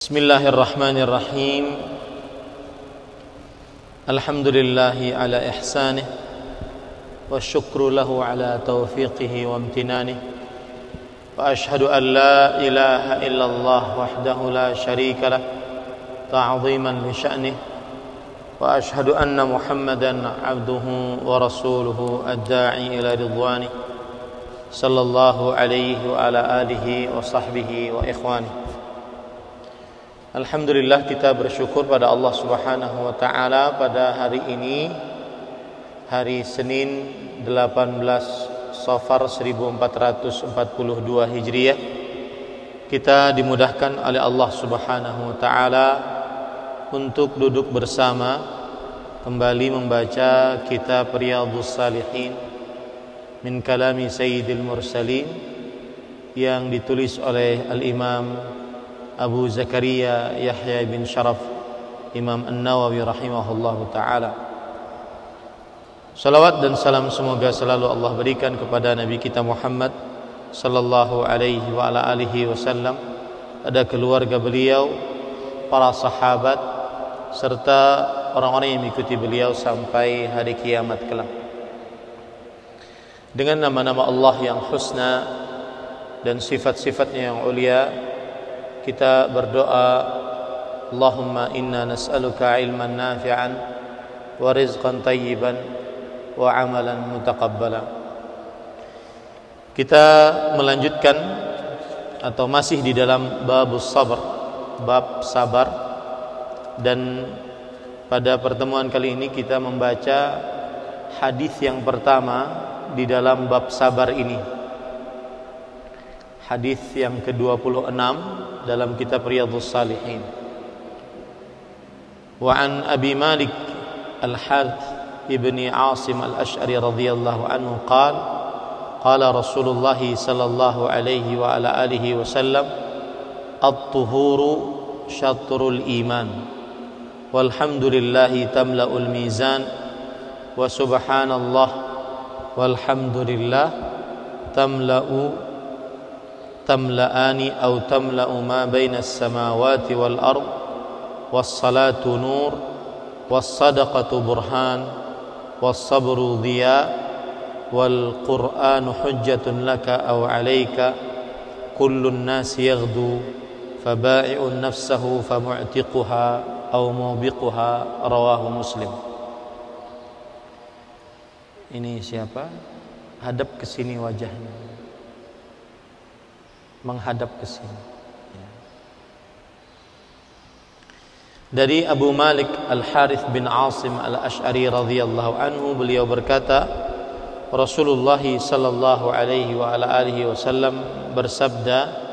Bismillahirrahmanirrahim. Alhamdulillahi ala ihsanih wa syukru lahu ala taufiqihi wa amtinanih. Wa ashhadu an la ilaha illallah wahdahu la syarika lah ta'ziman li sya'nih. Wa ashhadu anna Muhammadan abduhu wa rasuluhu ad-da'i ila ridwanih. Sallallahu alaihi wa ala alihi wa sahbihi wa ikhwanih. Alhamdulillah, kita bersyukur pada Allah Subhanahu wa taala pada hari ini, hari Senin 18 Safar 1442 Hijriah. Kita dimudahkan oleh Allah Subhanahu wa taala untuk duduk bersama kembali membaca kitab Riyadhus Shalihin min kalami Sayyidil Mursalin yang ditulis oleh Al-Imam Abu Zakaria Yahya bin Sharaf Imam An-Nawawi rahimahullahu ta'ala. Salawat dan salam semoga selalu Allah berikan kepada Nabi kita Muhammad sallallahu alaihi wa ala alihi wasallam, pada keluarga beliau, para sahabat, serta orang-orang yang mengikuti beliau sampai hari kiamat kelak. Dengan nama-nama Allah yang husna dan sifat-sifatnya yang ulia, kita berdoa, Allahumma inna nas'aluka ilman nafi'an wa rizqan tayyiban wa amalan mutaqabbala. Kita melanjutkan atau masih di dalam babus sabar, bab sabar, dan pada pertemuan kali ini kita membaca hadis yang pertama di dalam bab sabar ini. Hadis yang ke-26 dalam kitab Riyadhus Shalihin. Wa an Abi Malik Al-Harith ibni Asim Al-Ash'ari radhiyallahu anhu qala Rasulullah sallallahu alaihi wa ala alihi wasallam, at-tuhuru syatrul iman walhamdulillahi tamla'ul mizan wa subhanallah walhamdulillah tamla'ani aw tamla'u ma bainas samawati wal ard was-salatu nur was-sadaqatu burhan was-sabru dhiya wal qur'anu hujjatun laka aw 'alaika kullun nasi yaghdu faba'i'un nafsahu famu'tiquha aw mubiquha. Rawahu Muslim. Ini siapa? Hadap ke sini wajahnya, menghadap ke sini. Dari Abu Malik Al-Harith bin Asim Al-Ash'ari radhiyallahu anhu, beliau berkata, Rasulullah sallallahu alaihi wa ala alihi wasallam bersabda,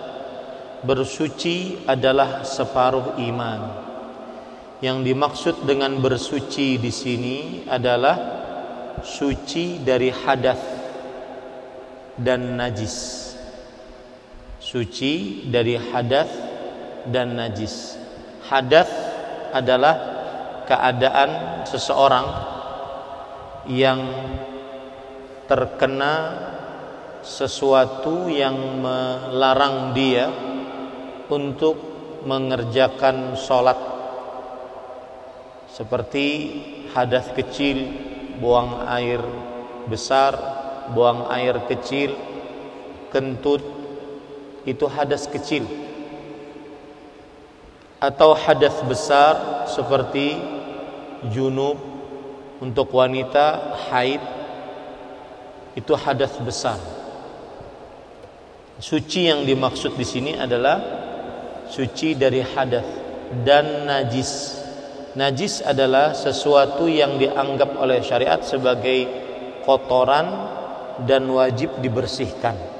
bersuci adalah separuh iman. Yang dimaksud dengan bersuci di sini adalah suci dari hadath dan najis. Suci dari hadath dan najis. Hadath adalah keadaan seseorang yang terkena sesuatu yang melarang dia untuk mengerjakan sholat, seperti hadath kecil, buang air besar, buang air kecil, kentut, itu hadas kecil. Atau hadas besar seperti junub untuk wanita, haid, itu hadas besar. Suci yang dimaksud di sini adalah suci dari hadas dan najis. Najis adalah sesuatu yang dianggap oleh syariat sebagai kotoran dan wajib dibersihkan.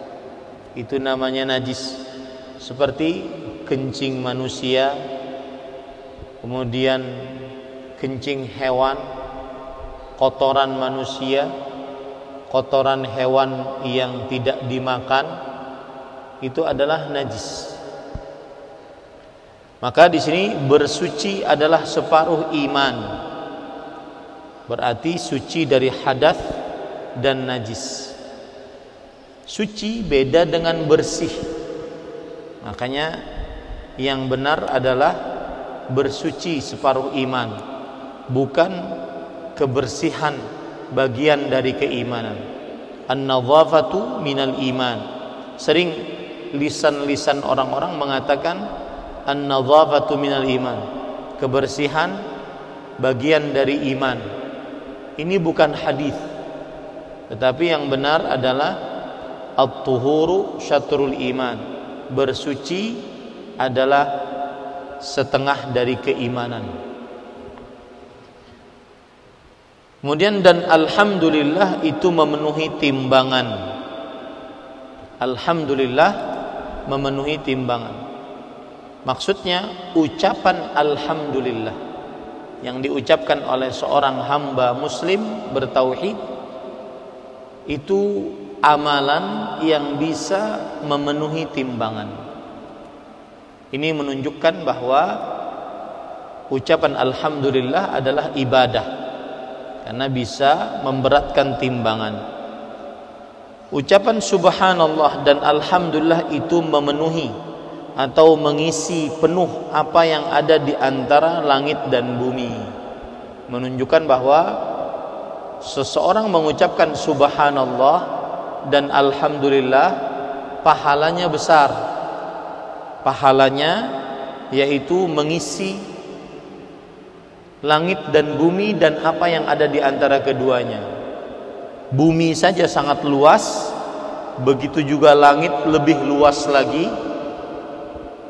Itu namanya najis. Seperti kencing manusia, kemudian kencing hewan, kotoran manusia, kotoran hewan yang tidak dimakan, itu adalah najis. Maka di sini bersuci adalah separuh iman. Berarti suci dari hadath dan najis. Suci beda dengan bersih. Makanya yang benar adalah bersuci separuh iman, bukan kebersihan bagian dari keimanan. An-nadhafatu minal iman. Sering lisan-lisan orang-orang mengatakan an-nadhafatu minal iman, kebersihan bagian dari iman. Ini bukan hadis, tetapi yang benar adalah at-tuhuru syatrul iman, bersuci adalah setengah dari keimanan. Kemudian dan alhamdulillah itu memenuhi timbangan. Alhamdulillah memenuhi timbangan. Maksudnya ucapan alhamdulillah yang diucapkan oleh seorang hamba muslim bertauhid itu amalan yang bisa memenuhi timbangan. Ini menunjukkan bahwa ucapan alhamdulillah adalah ibadah, karena bisa memberatkan timbangan. Ucapan subhanallah dan alhamdulillah itu memenuhi atau mengisi penuh apa yang ada di antara langit dan bumi, menunjukkan bahwa seseorang mengucapkan subhanallah dan alhamdulillah pahalanya besar. Pahalanya yaitu mengisi langit dan bumi dan apa yang ada di antara keduanya. Bumi saja sangat luas, begitu juga langit lebih luas lagi,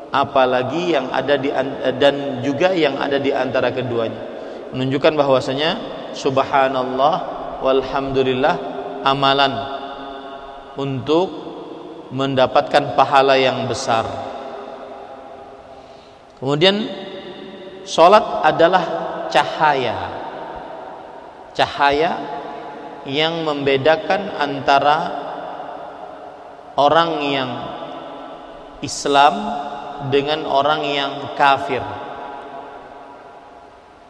apalagi yang ada di dan juga yang ada di antara keduanya. Menunjukkan bahwasanya subhanallah walhamdulillah amalan untuk mendapatkan pahala yang besar. Kemudian salat adalah cahaya. Cahaya yang membedakan antara orang yang Islam dengan orang yang kafir.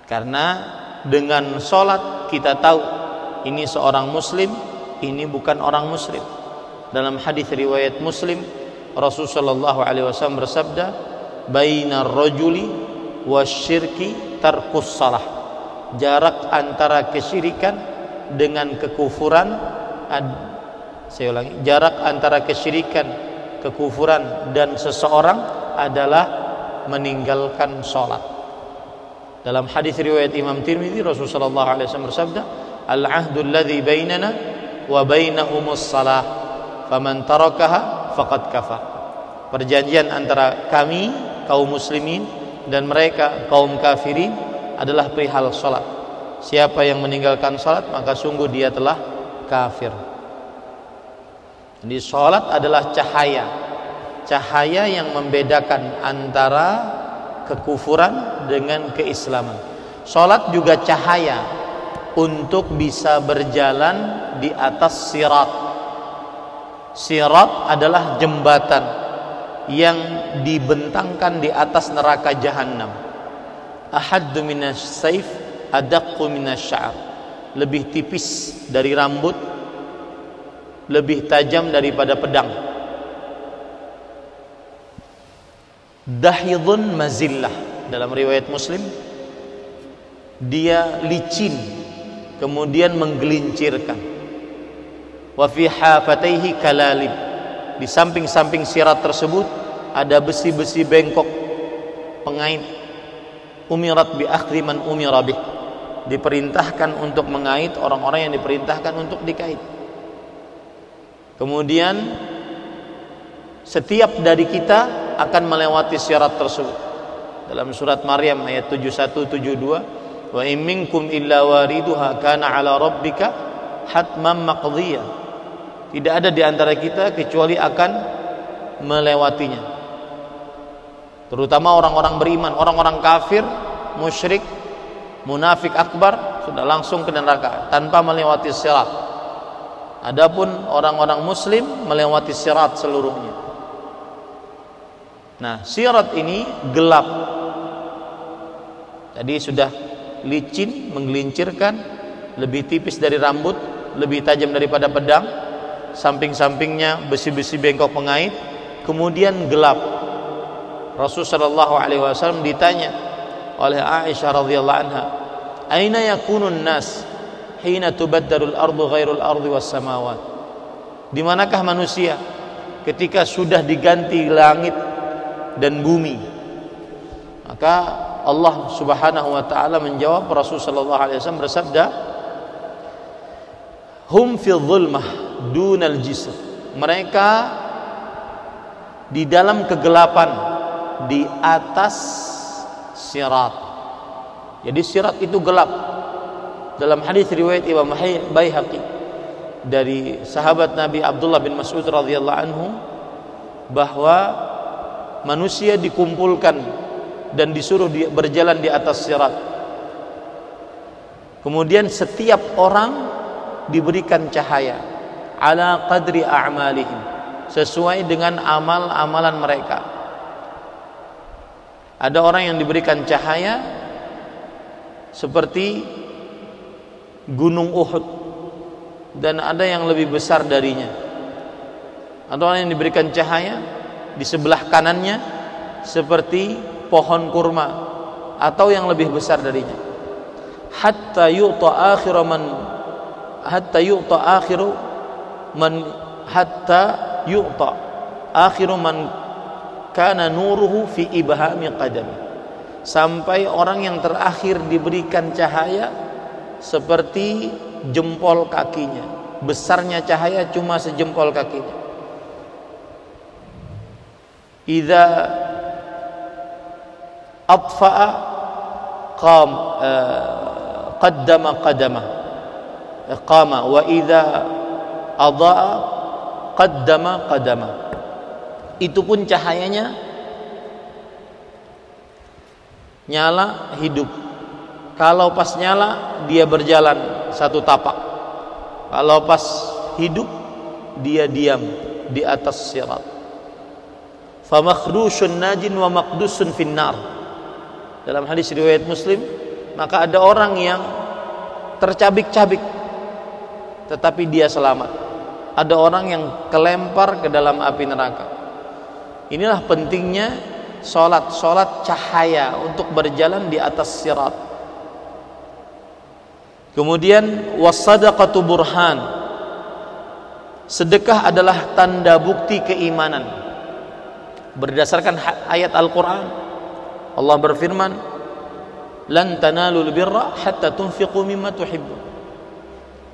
Karena dengan salat kita tahu ini seorang muslim, ini bukan orang muslim. Dalam hadis riwayat Muslim, Rasulullah SAW bersabda, "Bainar rajuli wasyirki tarkus salah." Jarak antara kesyirikan dengan kekufuran, saya ulangi, jarak antara kesyirikan, kekufuran dan seseorang adalah meninggalkan salat. Dalam hadis riwayat Imam Tirmidzi, Rasulullah SAW bersabda, "Al-'ahdu alladhi bainana wa bainahumus salah, faman tarakaha faqad kafar." Perjanjian antara kami kaum muslimin dan mereka kaum kafirin adalah perihal salat. Siapa yang meninggalkan salat maka sungguh dia telah kafir. Jadi salat adalah cahaya. Cahaya yang membedakan antara kekufuran dengan keislaman. Salat juga cahaya untuk bisa berjalan di atas sirat. Sirat adalah jembatan yang dibentangkan di atas neraka jahanam. Ahaddu minas saif adaqqu minasy-sya'r. Lebih tipis dari rambut, lebih tajam daripada pedang. Dahidun mazillah, dalam riwayat Muslim, dia licin kemudian menggelincirkan. Wa fi hafataihi kalalib, di samping-samping sirat tersebut ada besi-besi bengkok pengait. Umirat bi akhdhi man umira bih, diperintahkan untuk mengait orang-orang yang diperintahkan untuk dikait. Kemudian setiap dari kita akan melewati sirat tersebut. Dalam surat Maryam ayat 71-72, wa in minkum illa wariduha kana ala rabbika hatman maqdhiya. Tidak ada di antara kita kecuali akan melewatinya. Terutama orang-orang beriman. Orang-orang kafir, musyrik, munafik akbar sudah langsung ke neraka tanpa melewati sirat. Adapun orang-orang muslim melewati sirat seluruhnya. Nah, sirat ini gelap. Jadi sudah licin, menggelincirkan, lebih tipis dari rambut, lebih tajam daripada pedang, samping-sampingnya besi-besi bengkok pengait, kemudian gelap. Rasul sallallahu alaihi wasallam ditanya oleh Aisyah radhiyallahu anha, "Aina yakunun nas hina tubaddalu al-ardu ghairul ardi was samawat?" Di manakah manusia ketika sudah diganti langit dan bumi? Maka Allah Subhanahu wa taala menjawab, Rasul sallallahu alaihi wasallam bersabda, "Hum fi dhulmah dunal jisr." Mereka di dalam kegelapan di atas sirat. Jadi sirat itu gelap. Dalam hadis riwayat Imam Baihaqi dari sahabat Nabi Abdullah bin Mas'ud radhiyallahu anhu bahwa manusia dikumpulkan dan disuruh berjalan di atas sirat. Kemudian setiap orang diberikan cahaya ala qadri a'malihim, sesuai dengan amal-amalan mereka. Ada orang yang diberikan cahaya seperti gunung Uhud, dan ada yang lebih besar darinya. Ada orang yang diberikan cahaya di sebelah kanannya seperti pohon kurma, atau yang lebih besar darinya. Hatta yu'ta akhiru man kana nuruhu fi ibhami qadami, sampai orang yang terakhir diberikan cahaya seperti jempol kakinya. Besarnya cahaya cuma sejempol kakinya. Idza atfa'a qaddama qama wa idza adha'a qaddama qadama. Itu pun cahayanya nyala, hidup. Kalau pas nyala dia berjalan satu tapak, kalau pas hidup dia diam di atas sirat. Fa makhdushun najin wa maqdusun finnar. Dalam hadis riwayat Muslim, maka ada orang yang tercabik-cabik tetapi dia selamat. Ada orang yang kelempar ke dalam api neraka. Inilah pentingnya solat cahaya untuk berjalan di atas sirat. Kemudian wassadaqatu burhan, sedekah adalah tanda bukti keimanan. Berdasarkan ayat Al-Quran, Allah berfirman, lan tanalul birra hatta tunfiqu mimma tuhibbun.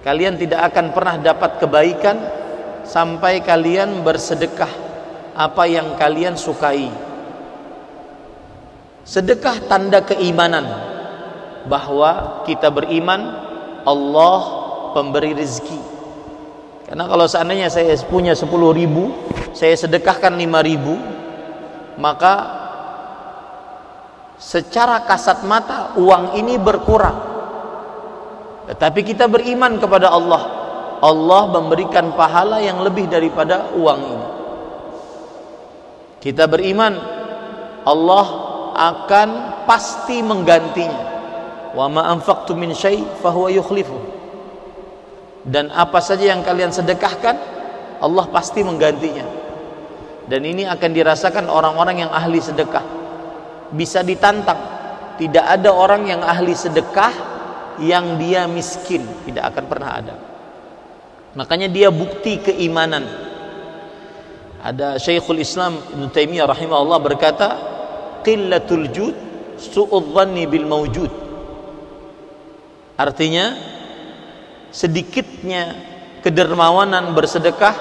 Kalian tidak akan pernah dapat kebaikan sampai kalian bersedekah apa yang kalian sukai. Sedekah tanda keimanan, bahwa kita beriman Allah pemberi rezeki. Karena kalau seandainya saya punya 10.000, saya sedekahkan 5.000, maka secara kasat mata uang ini berkurang. Tetapi kita beriman kepada Allah, Allah memberikan pahala yang lebih daripada uang ini. Kita beriman Allah akan pasti menggantinya. Wa ma anfaqtum min syai' fahuwa yukhlifuh. Dan apa saja yang kalian sedekahkan, Allah pasti menggantinya. Dan ini akan dirasakan orang-orang yang ahli sedekah. Bisa ditantang, tidak ada orang yang ahli sedekah yang dia miskin, tidak akan pernah ada. Makanya dia bukti keimanan. Ada Syekhul Islam Ibnu Taimiyah rahimahullah berkata, qillatul jud su'udz dhanni bil mawjud. Artinya sedikitnya kedermawanan bersedekah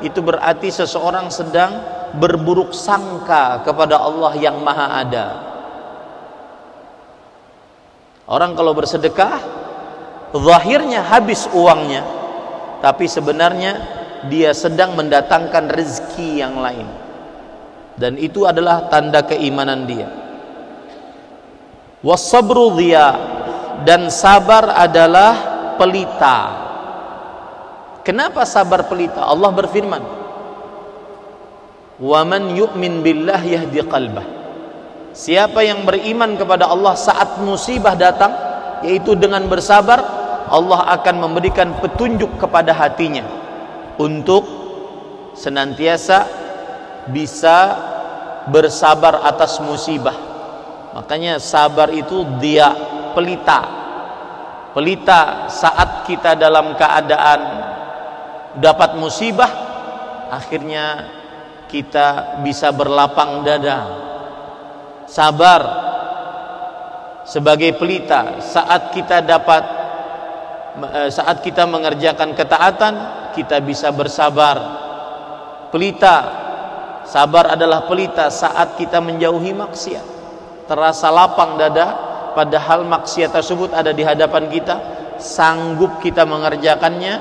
itu berarti seseorang sedang berburuk sangka kepada Allah yang maha ada. Orang kalau bersedekah zahirnya habis uangnya, tapi sebenarnya dia sedang mendatangkan rezeki yang lain, dan itu adalah tanda keimanan dia. Was-sabru dhiya, dan sabar adalah pelita. Kenapa sabar pelita? Allah berfirman, "Wa man yu'min billah yahdi qalbah." Siapa yang beriman kepada Allah saat musibah datang, yaitu dengan bersabar, Allah akan memberikan petunjuk kepada hatinya untuk senantiasa bisa bersabar atas musibah. Makanya sabar itu dia pelita. Pelita saat kita dalam keadaan dapat musibah, akhirnya kita bisa berlapang dada. Sabar sebagai pelita saat kita mengerjakan ketaatan, kita bisa bersabar. Pelita, sabar adalah pelita saat kita menjauhi maksiat. Terasa lapang dada, padahal maksiat tersebut ada di hadapan kita, sanggup kita mengerjakannya,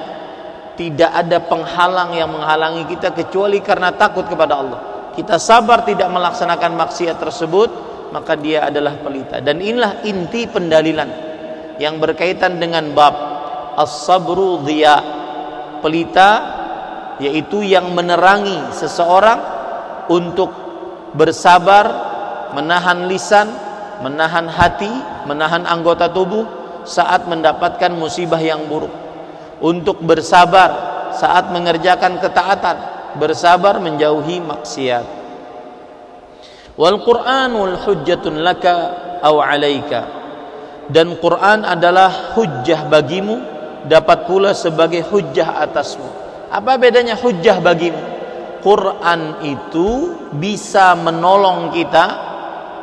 tidak ada penghalang yang menghalangi kita kecuali karena takut kepada Allah. Kita sabar tidak melaksanakan maksiat tersebut, maka dia adalah pelita. Dan inilah inti pendalilan yang berkaitan dengan bab as-sabru dhiya. Pelita yaitu yang menerangi seseorang untuk bersabar, menahan lisan, menahan hati, menahan anggota tubuh saat mendapatkan musibah yang buruk, untuk bersabar saat mengerjakan ketaatan, bersabar menjauhi maksiat. Wal Qur'anul hujjatun laka aw 'alaika. Dan Quran adalah hujjah bagimu, dapat pula sebagai hujjah atasmu. Apa bedanya hujjah bagimu? Quran itu bisa menolong kita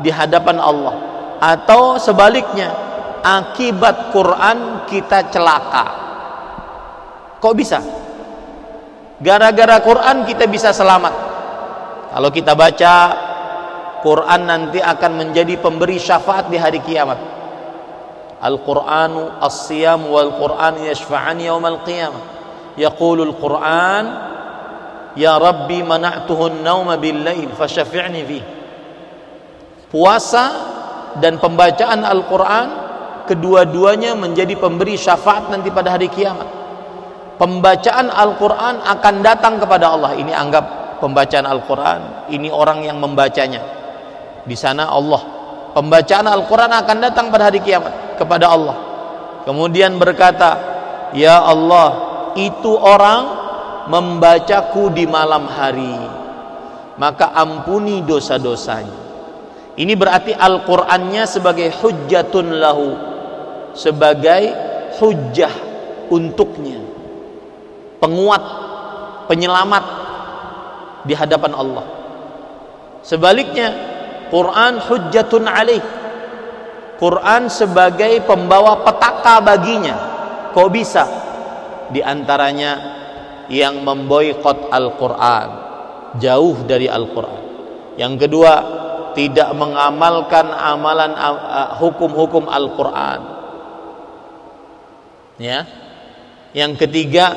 di hadapan Allah, atau sebaliknya, akibat Quran kita celaka. Kok bisa? Gara-gara Quran kita bisa selamat. Kalau kita baca Quran nanti akan menjadi pemberi syafaat di hari kiamat. Al-Qur'anu as-siyam wal Qur'an yashfa'ani yaumal qiyamah. Yaqulul Qur'an ya Rabbi mana'tuhu an-nauma bil-lail fasyafi'ni fi. Puasa dan pembacaan Al-Qur'an kedua-duanya menjadi pemberi syafaat nanti pada hari kiamat. Pembacaan Al-Qur'an akan datang kepada Allah. Ini anggap pembacaan Al-Qur'an, ini orang yang membacanya. Di sana Allah. Pembacaan Al-Qur'an akan datang pada hari kiamat kepada Allah. Kemudian berkata, "Ya Allah, itu orang membacaku di malam hari, maka ampuni dosa-dosanya." Ini berarti Al-Qur'annya sebagai hujjatun lahu, sebagai hujjah untuknya, penguat, penyelamat di hadapan Allah. Sebaliknya, Quran hujjatun alaih. Quran sebagai pembawa petaka baginya. Kok bisa? Di antaranya yang memboikot Al-Quran, jauh dari Al-Quran. Yang kedua, tidak mengamalkan amalan hukum-hukum Al-Quran. Ya. Yang ketiga,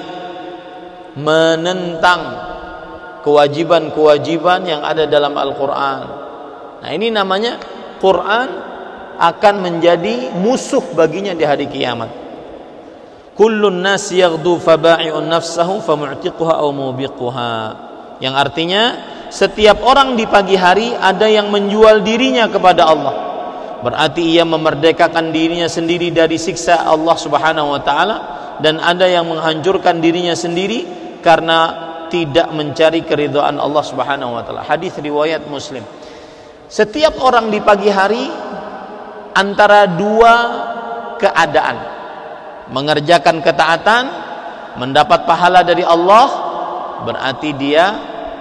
menentang kewajiban-kewajiban yang ada dalam Al-Quran. Nah, ini namanya Quran akan menjadi musuh baginya di hari kiamat. Kullun nas yaghdu faba'i'un nafsahu famu'tiquha aw mubiquha. Yang artinya setiap orang di pagi hari ada yang menjual dirinya kepada Allah. Berarti ia memerdekakan dirinya sendiri dari siksa Allah Subhanahu wa taala, dan ada yang menghancurkan dirinya sendiri karena tidak mencari keridhaan Allah Subhanahu wa taala. Hadis riwayat Muslim. Setiap orang di pagi hari antara dua keadaan, mengerjakan ketaatan, mendapat pahala dari Allah, berarti dia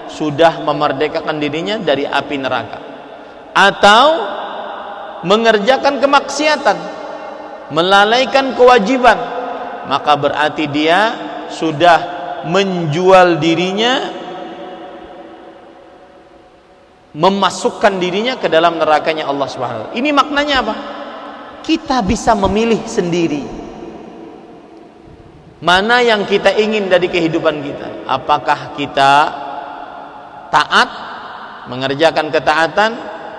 sudah memerdekakan dirinya dari api neraka. Atau mengerjakan kemaksiatan, melalaikan kewajiban, maka berarti dia sudah menjual dirinya, memasukkan dirinya ke dalam nerakanya Allah Subhanahu wa taala. Ini maknanya apa? Kita bisa memilih sendiri mana yang kita ingin dari kehidupan kita. Apakah kita taat, mengerjakan ketaatan,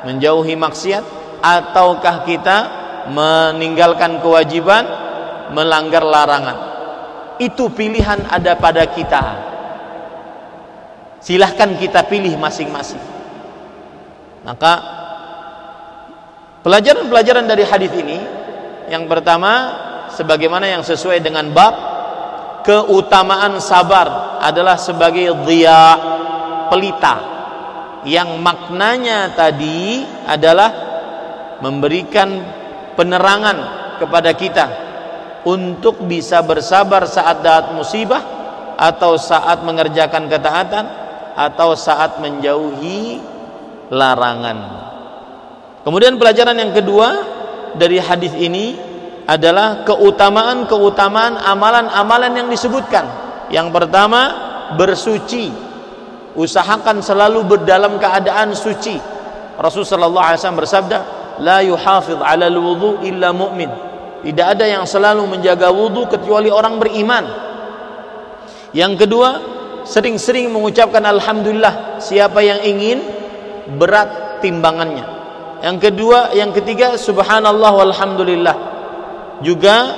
menjauhi maksiat, ataukah kita meninggalkan kewajiban, melanggar larangan. Itu pilihan ada pada kita. Silahkan kita pilih masing-masing. Maka pelajaran-pelajaran dari hadis ini, yang pertama, sebagaimana yang sesuai dengan bab, keutamaan sabar adalah sebagai dhiya, pelita. yang maknanya tadi adalah memberikan penerangan kepada kita untuk bisa bersabar saat datang musibah, atau saat mengerjakan ketaatan, atau saat menjauhi larangan. Kemudian pelajaran yang kedua dari hadis ini adalah keutamaan amalan-amalan yang disebutkan. Yang pertama, bersuci. Usahakan selalu berdalam keadaan suci. Rasulullah SAW bersabda, la yuhafidh 'ala al-wudu illa mu'min. Tidak ada yang selalu menjaga wudu kecuali orang beriman. Yang kedua, sering-sering mengucapkan alhamdulillah. Siapa yang ingin, berat timbangannya. Yang ketiga, subhanallah walhamdulillah. Juga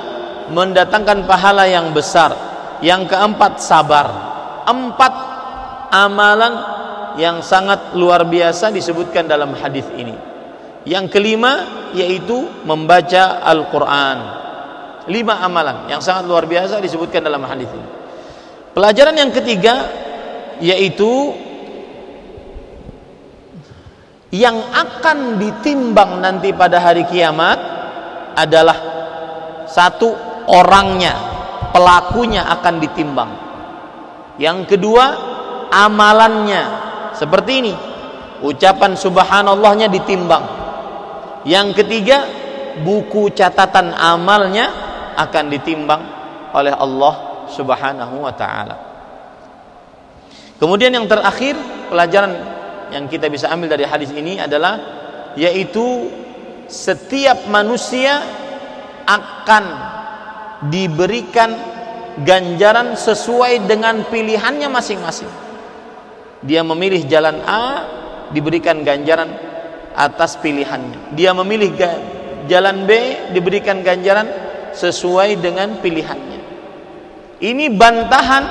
mendatangkan pahala yang besar. Yang keempat, sabar. 4 amalan yang sangat luar biasa disebutkan dalam hadis ini. Yang kelima yaitu membaca Al-Quran. 5 amalan yang sangat luar biasa disebutkan dalam hadis ini. Pelajaran yang ketiga yaitu yang akan ditimbang nanti pada hari kiamat adalah satu, orangnya, pelakunya akan ditimbang. Yang kedua, amalannya, seperti ini, ucapan subhanallahnya ditimbang. Yang ketiga, buku catatan amalnya akan ditimbang oleh Allah Subhanahu wa ta'ala. Kemudian yang terakhir, pelajaran yang kita bisa ambil dari hadis ini adalah yaitu setiap manusia akan diberikan ganjaran sesuai dengan pilihannya masing-masing. Dia memilih jalan A, diberikan ganjaran atas pilihannya. Dia memilih jalan B, diberikan ganjaran sesuai dengan pilihannya. Ini bantahan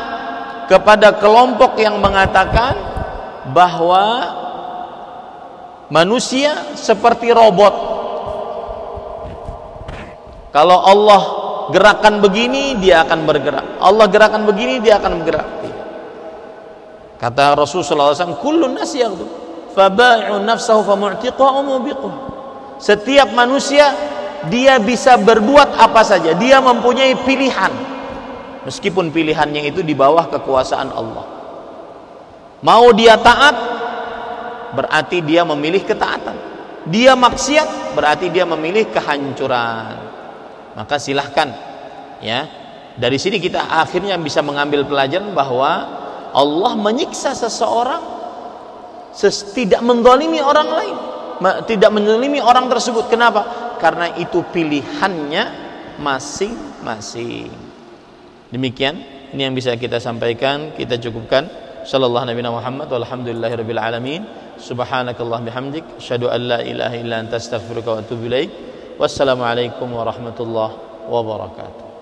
kepada kelompok yang mengatakan bahwa manusia seperti robot. Kalau Allah gerakan begini, dia akan bergerak. Allah gerakan begini, dia akan bergerak. Kata Rasulullah SAW, kullun nas yaghdu fabai'un nafsahu famu'tiquha wa mubiquha. Setiap manusia dia bisa berbuat apa saja, dia mempunyai pilihan, meskipun pilihannya itu di bawah kekuasaan Allah. Mau dia taat, berarti dia memilih ketaatan. Dia maksiat, berarti dia memilih kehancuran. Maka silahkan, ya. Dari sini kita akhirnya bisa mengambil pelajaran bahwa Allah menyiksa seseorang tidak menzalimi orang lain, tidak menzalimi orang tersebut. Kenapa? Karena itu pilihannya masing-masing. Demikian, ini yang bisa kita sampaikan, kita cukupkan. Sallallahu Nabi Muhammad walhamdulillahirabbil alamin. Subhanakallah bihamdik, asyhadu an la ilaha illa anta astaghfiruka wa atubu ilaik. Wassalamualaikum warahmatullahi wabarakatuh.